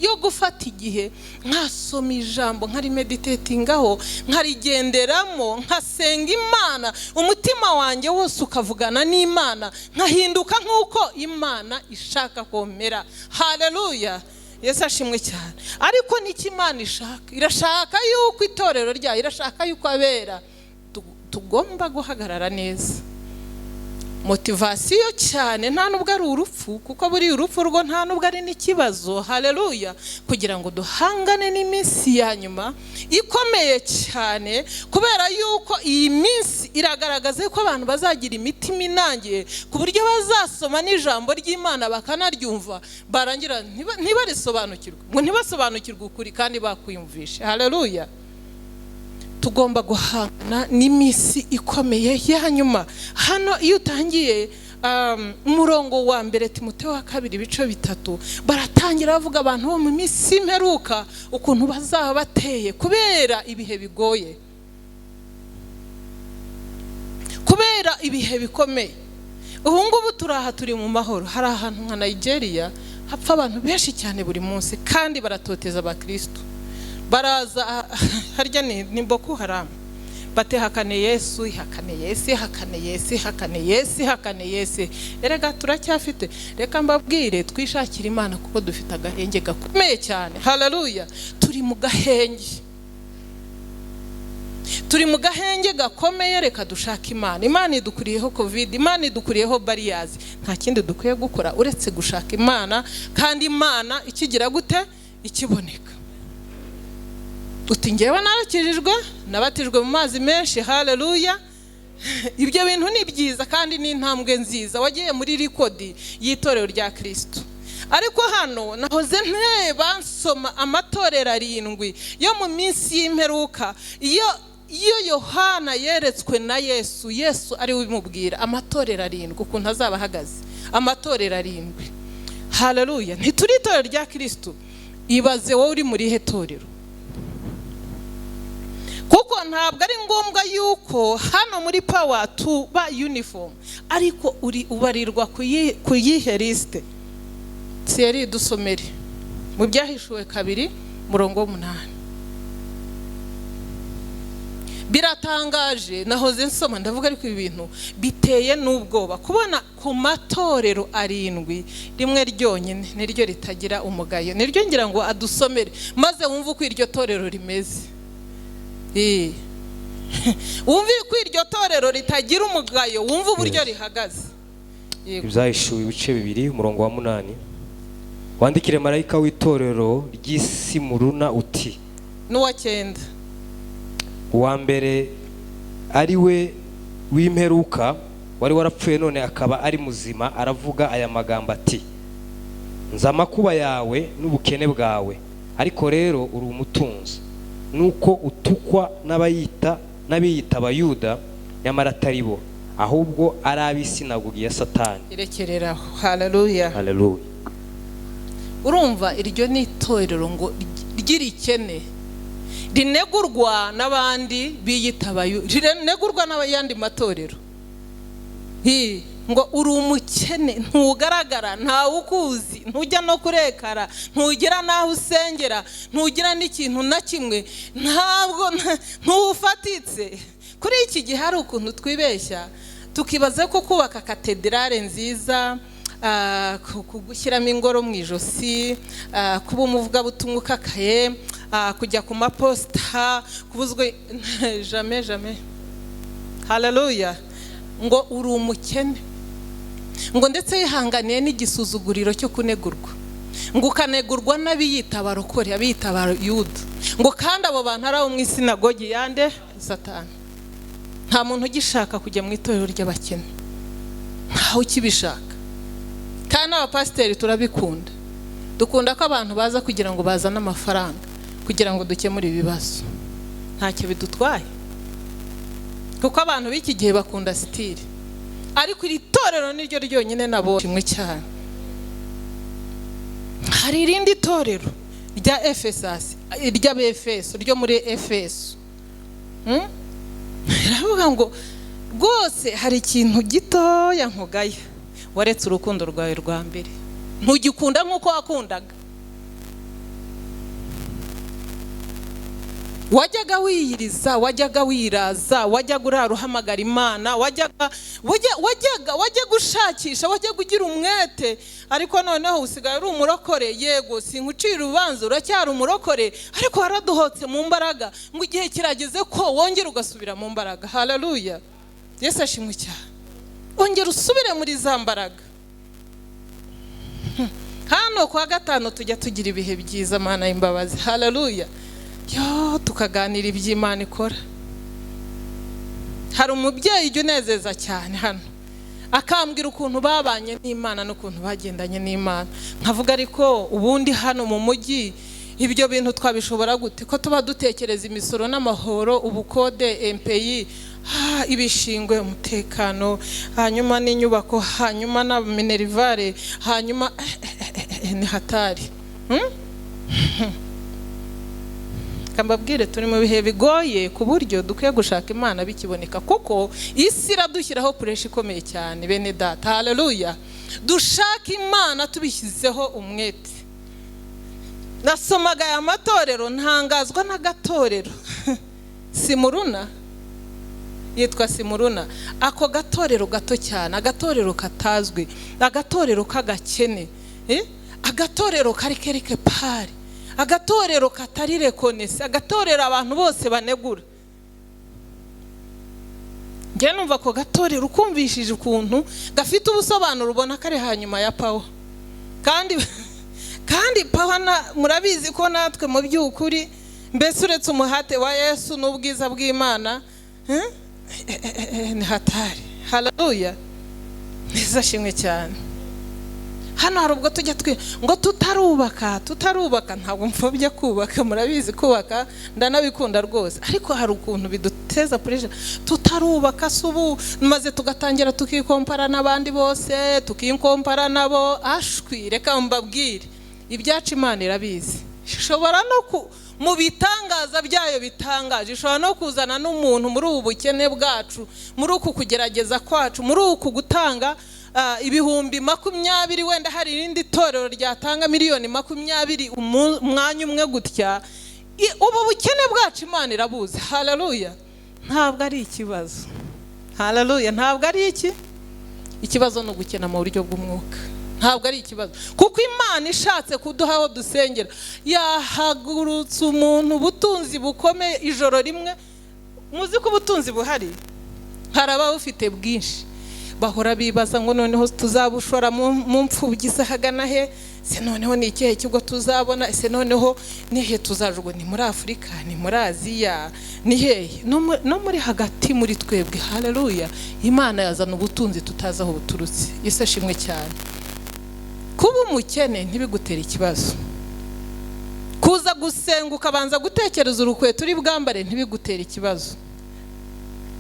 A: yo gufata igihe nkasoma ijambo, nkari meditatingaho, nkarigenderamo, nkasenga Imana, umutima wanjye wose ukavugana n'Imana, nkahinduka nk'uko Imana ishaka komera. Haleluya. Yesu ashimwe cyane. Ariko niki Imana ishaka? Irashaka yuko itorero ryayo, irashaka yuko abera tugomba guhagarara neza. Motivasiyo cyane nta nubwo ari urupfu, kuko buri urupfu rwo nta nubwo ari n'ikibazo. Haleluya. Kugira ngo duhangane n'iminsi ya nyuma ikomeye cyane, kubera yuko iyi minsi iragaragaza ko abantu bazagira imitima inangiye, ku buryo bazasoma n'ijambo ry'Imana bakanaryumva, barangira ntibarisobanukirwe, ngo ntibasobanukirwe ukuri kandi bakwiyumvishe. Haleluya. Tugomba guhangana n'iminsi ikomeye ya nyuma. Hano iyo utangiye umurongo wa mbere Timoteyo wa 2:3 baratangira bavuga abantu bo mu minsi imperuka ukuntu bazaba bateye kubera ibihe bigoye, kubera ibihe bikomeye. Ubu ngubu turaha turi mu mahoro. Hari ahantu nka Nigeria hapfa abantu benshi cyane buri munsi kandi baratoteza abakristo. Baraza harya ni Boko Haram, batehakane Yesu, ihakane Yesu. Erega turacyafite. Reka mbabwire, twishakira Imana kuko dufite agahenge gakomeye cyane. Haleluya. Turi mu gahenge gakomeye. Reka dushaka Imana. Imana idukuriyeho covid, Imana idukuriyeho barriers. Nta kindi dukwiye gukora uretse gushaka Imana, kandi Imana ikigira gute? Ikiboneka. Uti ngewe narakijijwe, nabatijwe mu mazi menshi. Haleluya. Ibyo bintu ni byiza kandi ni intambwe nziza. Wagiye muri record y'itorero rya Kristo. Ariko hano nahoze nteba nsoma amatorero 7 yo mu minsi y'imperuka. Iyo Yohana yeretswe na Yesu ari ubimubwira amatorero 7 ukuntu azaba ahagaze. Amatorero 7. Haleluya. Ntituri itorero rya Kristo. Ibaze wowe uri muri he torero? Kuko ntabwo ari ngombwa yuko hano muri power tuba uniform, ariko ubarirwa kuyihe liste. Seri, dusomere mu Byahishuwe 2:8. biratangaje. Nahoze nsoma ndavuga ariko ibi bintu biteye n'ubwoba kubona ku matorero 7 rimwe ryonyine niryo ritagira umugayo. Niryo ngira ngo adusomere maze wumve uko iryo torero rimeze. Wumve uko iryo torero ritagira umugayo, wumve uburyo rihagaze.
B: Ibyahishuwe ibice 2 umurongo wa 8. Wandikire marayika w'itorero ry'Isimuruna uti,
A: n'uwa 9.
B: uwa mbere ari we w'imperuka wari warapfuye none akaba ari muzima, aravuga aya magambo ati, nzi amakuba yawe n'ubukene bwawe, ariko rero uri umutunzi, nuko utukwa n'abiyita Abayuda, nyamara atari bo, ahubwo ari ab'isinagogi ya Satani.
A: Irekereraho. Haleluya.
B: Haleluya.
A: Urumva iryo ni itorero ngo ry'irikene rinegurwa n'abandi biyita Abayuda, rinegurwa n'abandi matorero. Ngo uri umukene, ntugaragara, ntawe ukuzi, ntujya no kurekara, ntugira naho usengera, ntugira n'ikintu na kimwe, ntabwo ntufatitse. Kuri iki gihe hari ukuntu twibeshya tukibaza ko kubaka katedrale nziza, kugushyiramo ingoro mu ijosi, kuba umuvugabutumwa ukakaye, kujya ku maposita, kubuzwe jamais. Haleluya. Ngo uri umukene, ngo ndetse yihanganiye n'igisuzuguriro cyo kunegurwa, ngo ukanegurwa n'abiyita abarokore, abiyita Abayuda, ngo kandi abo bantu ari abo mu isinagogi yande Satani. Nta muntu ugishaka kujya mu itorero ry'abakene, ntawe ukibishaka. Kandi abapasiteri turabikunda, dukunda ko abantu baza kugira ngo bazane amafaranga kugira ngo dukemure ibibazo. Ntacyo bidutwaye, kuko abantu b'iki gihe bakunda style. Ariko iri torero niryo ryonyine nabo kimwe cyane. Hari irindi torero rya Efesasi, ry'Abefeso, ryo muri Efeso. Ravuga ngo rwose hari ikintu gitoya nkugaya, waretse urukundo rwawe rwa mbere, ntugikunda nk'uko wakundaga. Wajyaga wiyiriza, wajyaga wiraza, wajyaga urara uhamagara Imana, wajyaga gushakisha, wajyaga ugira umwete. Ariko noneho usigaye uri umurokore. Yego sinkucira urubanza, uracyari umurokore, ariko waraduhotse mu mbaraga, ngo igihe kirageze ko wongera ugasubira mu mbaraga. Haleluya. Yesu ashimwe cyane. Wongera usubire muri za mbaraga. Hano kwa gatanu tujya tugira ibihe byiza, Mana y'imbabazi. Haleluya. Tukaganira iby'Imana ikora. Hari umubyeyi ujya unezeza cyane hano, akambwira ukuntu babanye n'Imana n'ukuntu bagendanye n'Imana. Nkavuga ariko ubundi hano mu mujyi ibyo bintu twabishobora gute? Ko tuba dutekereza imisoro n'amahoro, ubukode, MPI, ibishingwe, umutekano, hanyuma n'inyubako, hanyuma na minerivare, hanyuma ni hatari. Kambabwire turi mu bihe bigoye ku buryo dukwiye gushaka Imana bikiboneka, kuko isi iradushyiraho pressure ikomeye cyane. Bene data, haleluya. Dushaka Imana tubishyizeho umwete. Nasomaga aya matorero ntangazwa n'agatorero Simuruna, yitwa Simuruna. Ako gatorero gato cyane, agatorero katazwi, agatorero k'agakene, agatorero karikerike pari, agatorero katari rekonese, agatorero abantu bose banegura. Njye numva ko gatorero ukumvishije ukuntu gafite ubusobanuro ubona kare hanyuma ya Pawulo. Kandi Pawulo murabizi ko natwe mu by'ukuri mbese uretse umuhate wa Yesu n'ubwiza bw'Imana ni hatari. Haleluya. Neza shimwe cyane. Hano hari ubwo tujya ngo tutarubaka, ntabwo mfobya kubaka, murabizi kubaka ndanabikunda rwose, ariko hari ukuntu biduteza pressure. Tutarubaka subu maze tugatangira tukikompara n'abandi bose, tukikompara nabo. Ashwi, reka mbabwire ibyacu Imana irabizi. Ishobora no mu bitangaza byayo bitangaje, ishobora no kuzana n'umuntu muri ubu bukene bwacu, muri uku kugerageza kwacu, muri uku gutanga ibihumbi 20, wenda hari irindi torero ryatanga miliyoni 20 umwanya umwe gutya. Ubu bukene bwacu Imana irabuzi. Haleluya. ntabwo ari ikibazo. Haleluya, ntabwo ari iki ikibazo, no gukena mu buryo bw'umwuka ntabwo ari ikibazo, kuko Imana ishatse kuduha aho dusengera yahagurutse umuntu ubutunzi bukomeye ijoro rimwe. Muzi ko ubutunzi buhari, hari ababufite bwinshi, bahora bibaza ngo noneho tuzabushora mu mfubyi zahagana he, se noneho ni ikihe kigo tuzabona, ese noneho ni he tuzajugo, ni muri Afurika, ni muri Aziya, ni hehe, no muri hagati muri twebwe. Haleluya, Imana yazana ubutunzi tutazi aho buturutse. Yesu ashimwe cyane. Kuba umukene ntibigutera ikibazo, kuza gusenga ukabanza gutekereza urukweto uri bwambare ntibigutera ikibazo,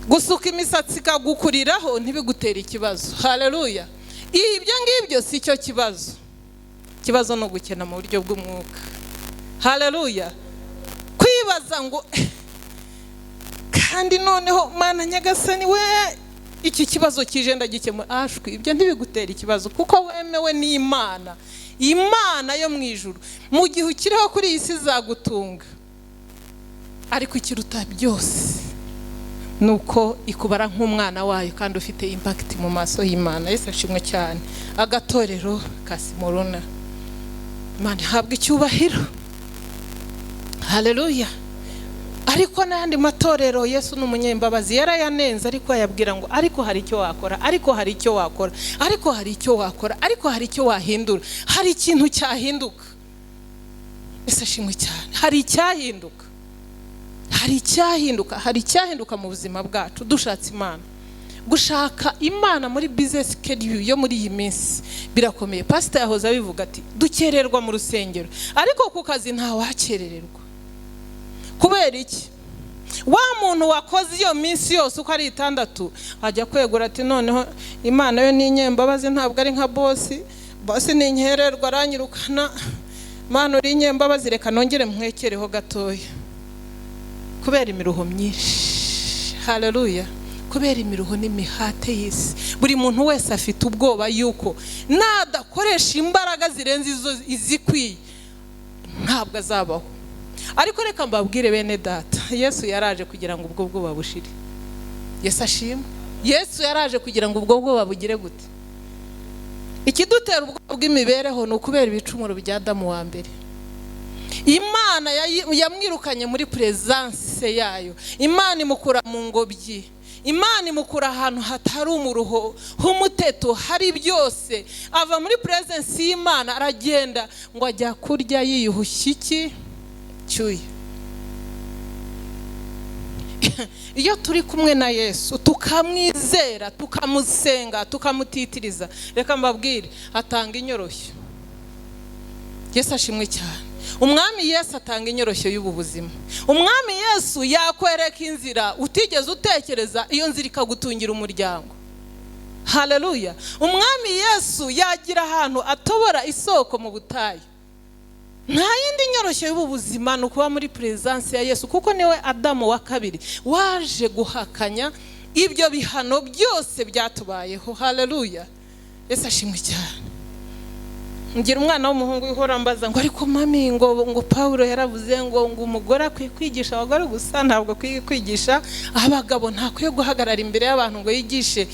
A: gusuka imisatsi ikagukuriraho ntibigutera ikibazo. Haleluya, ibyo ngibyo si cyo kibazo. Ikibazo no gukena mu buryo bw'umwuka. Haleluya, kwibaza ngo kandi noneho Mana Nyagasani we iki kibazo kije ndagikemura, ashwi ibyo ntibigutera ikibazo, kuko wemewe n'Imana. Imana yo mu ijuru mu gihe ukiriho kuri iyi si zagutunga, ariko ikiruta byose nuko ikubara nk'umwana wayo kandi ufite impact mu maso y'Imana. Yesu ashimwe cyane. Agatorero ka Simorona, Imana ihabwa icyubahiro. Haleluya. Ariko n'andi matorero Yesu n'umunyembabazi yarayanenze, ariko yabwira ngo ariko hari icyo wakora, ariko hari icyo wakora, ariko hari icyo wakora, ariko hari icyo wahindura, hari ikintu cyahinduka. Yesu ashimwe cyane. Hari icyahinduka, hari icyahinduka, hari icyahinduka mu buzima bwacu dushatse Imana. Gushaka Imana muri business schedule yo muri iyi minsi birakomeye. Pastor yahoze abivuga ati dukererwa mu rusengero, ariko ku kazi nta wakerererwa. Kubera iki? Wa muntu wakoze iyo minsi yose uko ari 6 ajya kwegura ati noneho Imana yo ni nyembabazi, ntabwo ari nka bosi ni inkererwa aranyirukana, Mana uri nyembabazi reka nongere mwekereho gatoya. Kubera imiruho myinshi. Haleluya. Kubera imiruho n'imihate y'isi, buri muntu wese afite ubwoba yuko nadakoresha imbaraga zirenze izo izikwiye ntabwo azabaho. Ariko reka mbabwire bene data, Yesu yaraje kugira ngo ubwo bwoba bushire. Yesu ashimwe. Yesu yaraje kugira ngo ubwo bwoba bugire gute? Ikidutera ubwoba bw'imibereho ni ukubera ibicumuro bya Adamu wa mbere. Imana yamwirukanye muri presence yayo, Imana imukura mu ngobyi, Imana imukura ahantu hatari umuruho h'umuteto hari byose, ava muri presence y'Imana aragenda ngo ajya kurya yiyuhushya iki cyuye. Iyo turi kumwe na Yesu tukamwizera, tukamusenga, tukamutitiriza, reka mbabwire atanga inyoroshyo. Yesu ashimwe cyane. Umwami Yesu atanga inyoroshyo y'ubu buzima. Umwami Yesu yakwereka inzira utigeze utekereza, iyo nzira ikagutungira umuryango. Haleluya. Umwami Yesu yagira ahantu atobora isoko mu butayu. Nta yindi nyoroshyo y'ubu buzima no kuba muri presence ya Yesu, kuko niwe Adamu wa kabiri waje guhakanya ibyo bihano byose byatubayeho. Haleluya. Yesu ashimwe cyane. Ngira umwana w'umuhungu ihora mbaza ngo ariko mami ngo Paulo yaravuze ngo umugore akwiye kwigisha abagore gusa, ntabwo akwiye kwigisha abagabo, ntakwiye guhagarara imbere y'abantu ngo yigishe.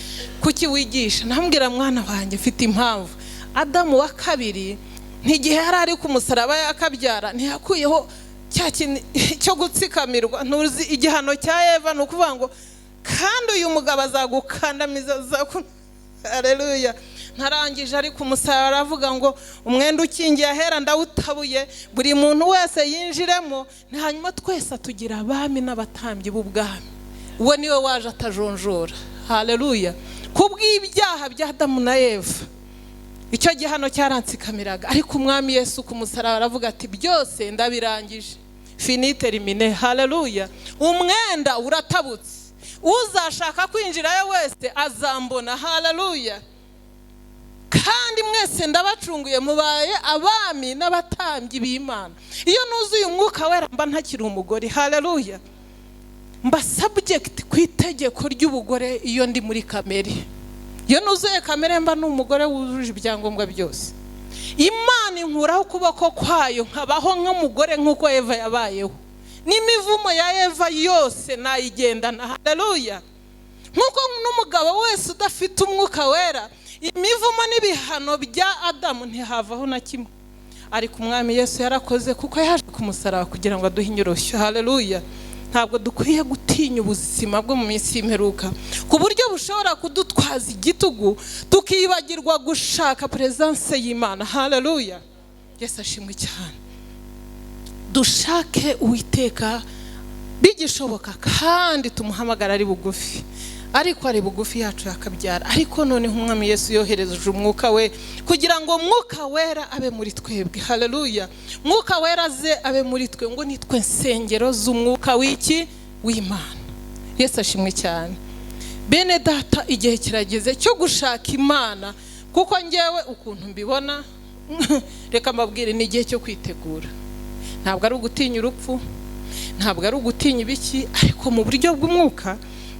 A: Kuki wigisha? Nambwira mwana wanjye mfite impamvu. Adamu wa kabiri ntigihe yari ari ku musaraba yakabyara ntiyakuyeho cya kintu cyo gutsikamirwa. Ntuzi igihano cya Eva no kuvuga ngo kandi uyu mugabo azagukandamiza. Haleluya. Ntarangije ari ku musaraba avuga ngo umwenda ukingiye ahera ndawutabuye, buri muntu wese yinjiremo, hanyuma twese tugira abami n'abatambyi b'ubwami. Uwo niwe waje atajonjora. Haleluya. Kubw'ibyaha bya Adamu na Eva icyo gihano cyarantsikamiraga, ariko umwami Yesu ku musaraba aravuga ati byose ndabirangije, finite termine. Haleluya. Umwenda uratabutse, uzashaka kwinjirayo wese azambona. Haleluya. Kandi mwese ndabacunguye mubaye abami n'abatambyi b'Imana. Iyo nuzuye umwuka wera mba ntakiri umugore. Haleluya. Mba subject ku itegeko ry'ubugore iyo ndi muri kamere. Iyo nuzuye kamere mba n'umugore wujuje ibyangombwa byose. Imana inkuraho ukuboko kwayo nkabaho nk'umugore nk'uko Eva yabayeho. n'imivumo ya Eva yose nayigendana. Haleluya. Nkuko n'umugabo wese udafite umwuka wera, imivumo n'ibihano bya Adamu ntihavaho na kimwe. Ariko umwami Yesu yarakoze kuko yaje ku musaraba kugira ngo aduhe inyoroshyo. Haleluya. Ntabwo dukwiye gutinya ubuzima bwo mu minsi y'imperuka ku buryo bushobora kudutwaza igitugu tukibagirwa gushaka presence y'Imana. Haleluya. Yesu ashimwe cyane. Dushake Uwiteka bigishoboka kandi tumuhamagara ari bugufi. Ariko ari bugufi yacu yakabyara. Ariko none umwami Yesu yohereje umwuka we kugira ngo umwuka wera abe muri twebwe. Haleluya. Mwuka wera ze abe muri twe ngo nitwe nsengero z'umwuka w'iki w'Imana. Yesu ashimwe cyane. Bene data, igihe kirageze cyo gushaka Imana kuko ngewe ukuntu mbibona reka mbabwire ni igihe cyo kwitegura. Ntabwo ari ugutinya urupfu, ntabwo ari ugutinya ibiki, ariko mu buryo bw'umwuka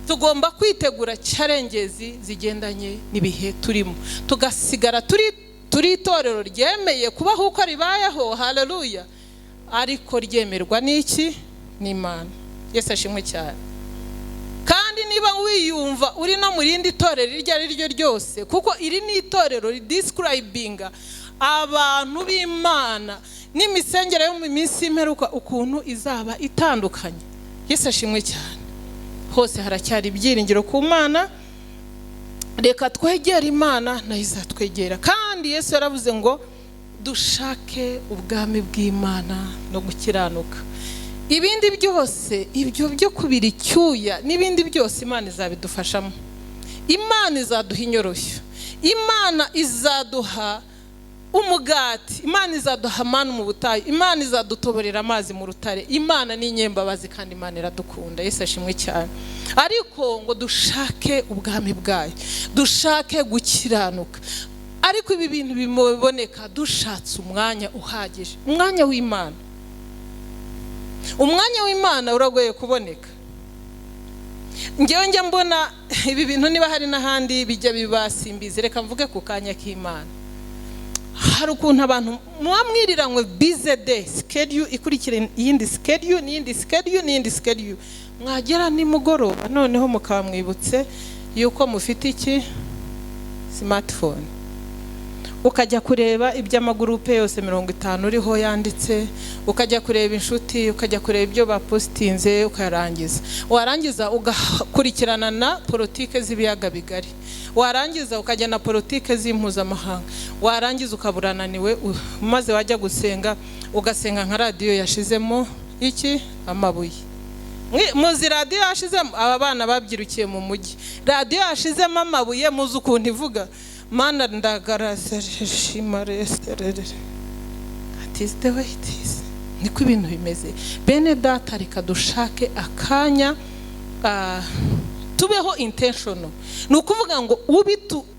A: tugomba kwitegura challenges zigendanye n'ibihe turimo, tugasigara turi itorero ryemeye kubaho uko ribayeho. Haleluya. Ariko ryemerwa n'iki n'Imana. Yesu ashimwe cyane. Kandi niba wiyumva uri no mu rindi torero iryo ari ryo ryose, kuko iri ni itorero ridescribinga abantu b'Imana n'imisengere yo mu minsi y'imperuka ukuntu izaba itandukanye. Yesu ashimwe cyane. Hose haracyari ibyiringiro ku Mana. Reka twegere Imana nayo izatwegera. Kandi Yesu yaravuze ngo dushake ubwami bw'Imana no gukiranuka. Ibindi byose, ibyo byo kubira icyuya n'ibindi byose Imana izabidufashamo. Imana izaduha inyoroshyo. Imana izaduha umugati. Imana izaduha manu mu butayu. Imana izadutoborera amazi mu rutare. Imana ni inyembabazi kandi Imana iradukunda. Yesu ashimwe cyane. Ariko ngo dushake ubwami bwayo, dushake gukiranuka. Ariko ibi bintu biboneka dushatse umwanya uhagije, umwanya w'Imana. Umwanya w'Imana uragoye kuboneka. Ngewe njya mbona ibi bintu niba hari n'ahandi bijya bibasimbize, reka mvuge ku kanya k'Imana. Hari ukuntu abantu mwamwiriranywe busy day, schedule ikurikira iyindi schedule n'iyindi schedule n'iyindi schedule. Mwagera nimugoroba noneho mukamwibutse yuko mufite iki smartphone, ukajya kureba iby'amagurupe yose 50 uriho yanditse, ukajya kureba inshuti, ukajya kureba ibyo bapostinze, ukarangiza. Warangiza ugakurikirana na politike z'ibiyaga bigari, warangiza ukajya na politike z'impuzamahanga, warangiza ukaburananiwe, maze wajya gusenga ugasenga nka radio yashizemo iki amabuye. Muzi radio yashizemo aba bana babyirukiye mu mujyi, radio yashizemo amabuye, muzi ukuntu ivuga Mana ndagarase shimaresterere. That is the way it is. Niko ibintu bimeze. Bene data, reka dushake akanya tubeho intentional. Nukuvuga ngo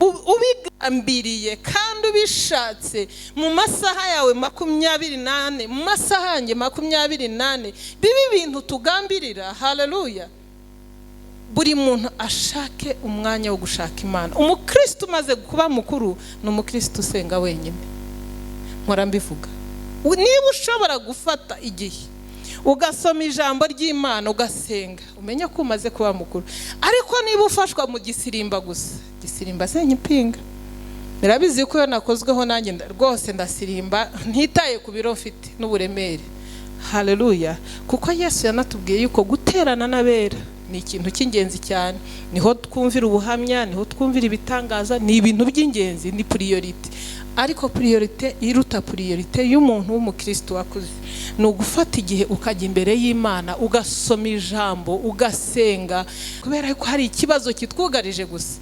A: ubigambiriye kandi ubishatse mu masaha yawe 28, mu masaha yanjye 28, bibi bintu tugambirira. Haleluya. Buri muntu ashake umwanya wo gushaka Imana. Umukristo umaze kuba mukuru ni umukristo usenga wenyine. Nkora mbivuga, niba ushobora gufata igihe ugasoma ijambo ry'Imana ugasenga, umenya ko umaze kuba mukuru. Ariko niba ufashwa mu gisirimba gusa, gisirimba senyipinga. Birabizi ko yo nakozweho nanjye rwose ndasirimba ntitaye ku biro mfite n'uburemere. Haleluya. Kuko Yesu yanatubwiye yuko guterana n'abera ni ikintu cy'ingenzi cyane. Niho twumvira ubuhamya, niho twumvira ibitangaza, ni ibintu by'ingenzi, ni priority. Ariko priority iruta priority y'umuntu w'umukristo wakuze ni ugufata igihe ukajya imbere y'Imana ugasoma ijambo ugasenga, kubera ko hari ikibazo kitwugarije gusa.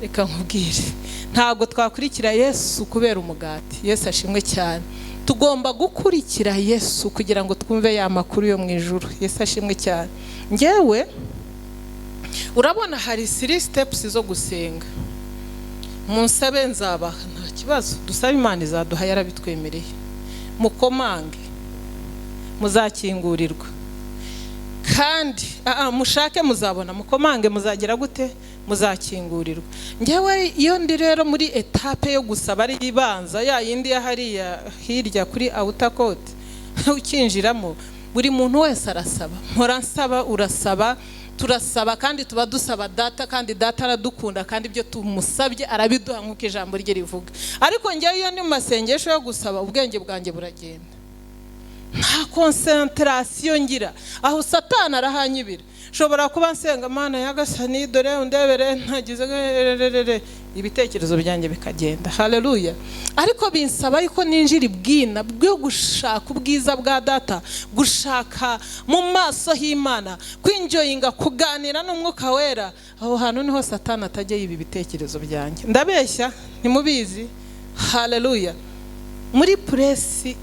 A: Reka nkubwire, ntabwo twakurikira Yesu kubera umugati. Yesu ashimwe cyane. Tugomba gukurikira Yesu kugira ngo twumve ya makuru yo mu ijuru. Yesu ashimwe cyane. Ngewe urabona hari 3 steps zo gusenga. Munsabe nzabaha, nta kibazo. Dusaba Imana izaduha, yarabitwemereye. Mukomange muzakingurirwa, kandi mushake muzabona, mukomange muzagera gute muzakingurirwa. Ngewe iyo ndi rero muri etape yo gusaba ari ibanza, ya yindi ya hariya hirya kuri outer court ukinjiramo, buri muntu wese arasaba, mpora nsaba, urasaba, turasaba, kandi tuba dusaba data, kandi data aradukunda, kandi ibyo tumusabye arabiduha nk'uko ijambo rye rivuga. Ariko njyewe iyo ndi mu masengesho yo gusaba, ubwenge bwanjye buragenda, nta concentration ngira, aho Satani arahanyibira. Shobora kuba nsenga, Mana yagasani dore undebere, ntagize ibitekerezo byanjye bikagenda. Haleluya. Ariko binsaba yuko ninjira ibwina bwo gushaka ubwiza bwa data, gushaka mu maso h'Imana, kwinjoyinga, kuganira n'Umwuka Wera. Aho hantu niho Satani atajye yiba ibitekerezo byanjye. Ndabeshya ntimubizi? Haleluya. Muri presi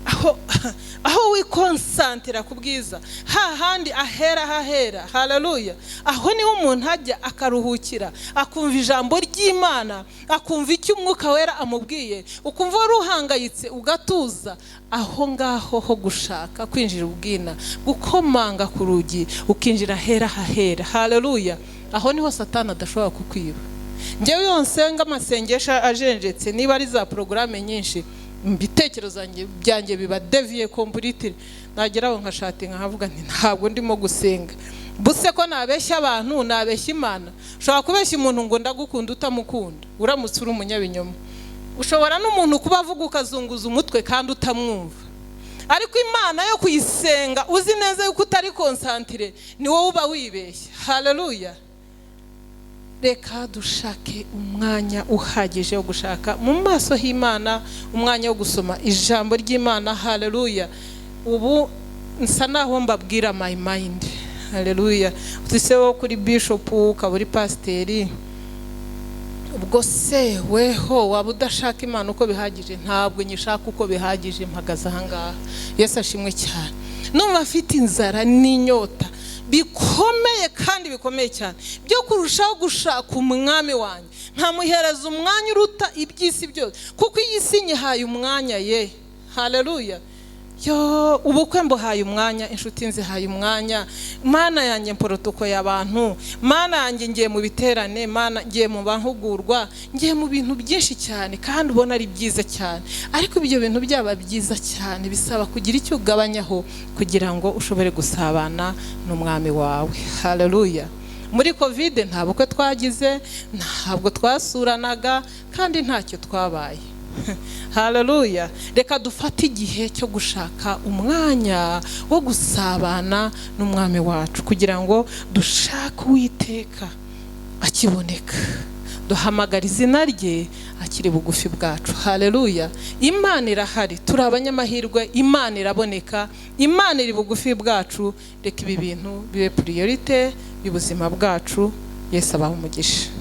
A: aho wikonsantira ku bwiza, hahandi ahera hahera. Haleluya. Aho niho umuntu ajya akaruhukira, akumva ijambo ry'Imana, akumva icyo Umwuka Wera amubwiye, ukumva ruhangayitse ugatuza. Aho ngaho ho gushaka kwinjira ubwina, gukomanga ku rugi, ukinjira ahera hahera. Haleluya. Aho niho Satani adashobora kukwiba. Njyewe yonsenga amasengesho ajenjetse, niba ari za programme nyinshi, mbitekerezo byanjye biba deviye completely. Nageraho nkashatinga nkavuga nti ntabwo ndimo gusenga. Buse ko nabeshya abantu, nabeshya Imana. Ushobora kubeshya umuntu ngo ndagukunda utamukunda, uramutse uri umunyabinyoma. Ushobora n'umuntu kuba avuga ukazunguza umutwe kandi utamwumva. Ariko Imana yo kuyisenga uzi neza yuko utari concentré, ni wowe uba wibeshya. Haleluya. Reka dushake umwanya uhagije wo gushaka mu maso h'Imana, umwanya wo gusoma ijambo ry'Imana. Haleluya. Ubu nsa naho mbabwira my mind. Haleluya. Utiseho kuri bishop, ukaburi pasiteri, ubwo se weho waba udashaka Imana uko bihagije? Ntabwo nyishaka uko bihagije, mpagaze ahangaha. Yesu ashimwe cyane. Numva afite inzara n'inyota bikomeye kandi bikomeye cyane byo kurushaho gushaka umwami wanjye, nkamuhereza umwanya uruta iby'isi byose, kuko iyi si nyihaye umwanya ye. Haleluya. Yo ubukwe mbuhaye umwanya, inshuti nzihaye umwanya. Mana yanjye protoko y'abantu, Mana yanjye ngiye mu biterane, Mana ngiye mu bahugurwa, ngiye mu bintu byinshi cyane kandi ubona ari byiza cyane. Ariko ibyo bintu byaba byiza cyane bisaba kugira icyo ugabanyaho kugira ngo ushobore gusabana n'umwami wawe. Haleluya. Muri covid nta bukwe twagize, ntabwo twasuranaga, kandi ntacyo twabaye. Haleluya. Reka dufate igihe cyo gushaka umwanya wo gusabana n'umwami wacu, kugira ngo dushake Uwiteka akiboneka, duhamagara izina rye akiri bugufi bwacu. Haleluya. Imana irahari, turi abanyamahirwe, Imana iraboneka, Imana iri bugufi bwacu. Reka ibi bintu bibe priorite y'ubuzima bwacu. Yesu abahe umugisha.